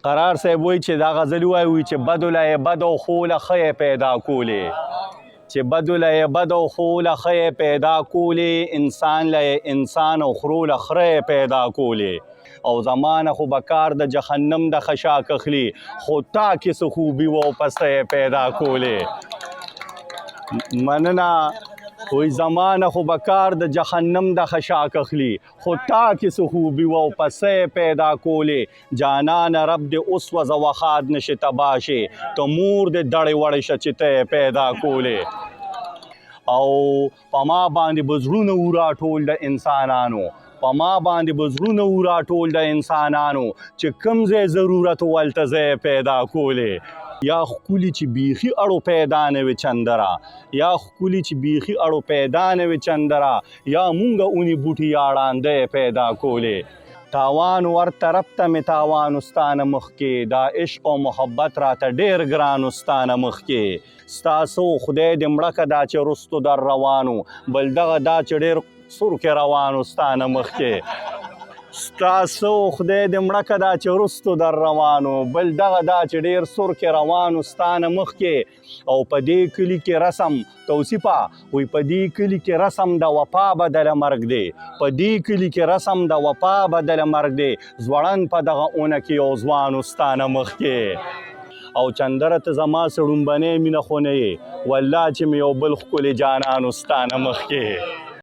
قرار صاحب وایي چې دا غزل وایي چې بدو له یې بد او ښو له ښه یې پیدا کولې چې بدو له یې بد او ښو له ښه یې پیدا کولې انسان له یې انسان او خرو له خره یې پیدا کولې او زمانه خو به کار د جهنم د خشاک اخلي خو تا کې څه خوبي وه او پسه یې پیدا کولې مننه وی زمانه خو به کار د جهنم د خشاک اخلي خو تا کې څه خوبي وه او پسه یې پیدا کولې جانانه رب دې اوس وځه وخاد نشي تباه شي ته مور دې دړې وړې شه چې ته یې پیدا کولې او په ما باندې به زړونه وراټول د انسانانو په ما باندې به زړونه وراټول د انسانانو چې کوم ځای ضرورت و هلته ځای پیدا کولې یا ښکلي چې بیخي اړو پیدا نه وي چندره یا ښکلي چې بیخي اړو پیدا نه وي چندره یا مونږه اونې بوټي اړانده پیدا کولې تاوان ور طرف ته مې تاوان استانه مخکې دا عشق او محبت راته ډېر ګران استانه مخکې ستاسو خدای دې مړه که دا چې رستو در روانو بل دغه دا چې ډېر سور کې روان استانه مخکې ستاسو خدای دې مړه که دا چې رستو در روانو بل دغه دا چې ډېر سور کې روانو ستانه مخکې او په دې کلي کې رسم توصیفه وی په دې کلي کې رسم د وفا بدله مرګ دی په دې کلي کې رسم د وفا بدله مرګ دی ځوړن په دغه اونه کې یو ځوان ستانه مخکې او چندره ته زما سړومبنۍ مینه خو نه یې والله چې مې یو بل ښکلې جانان ستانه مخکې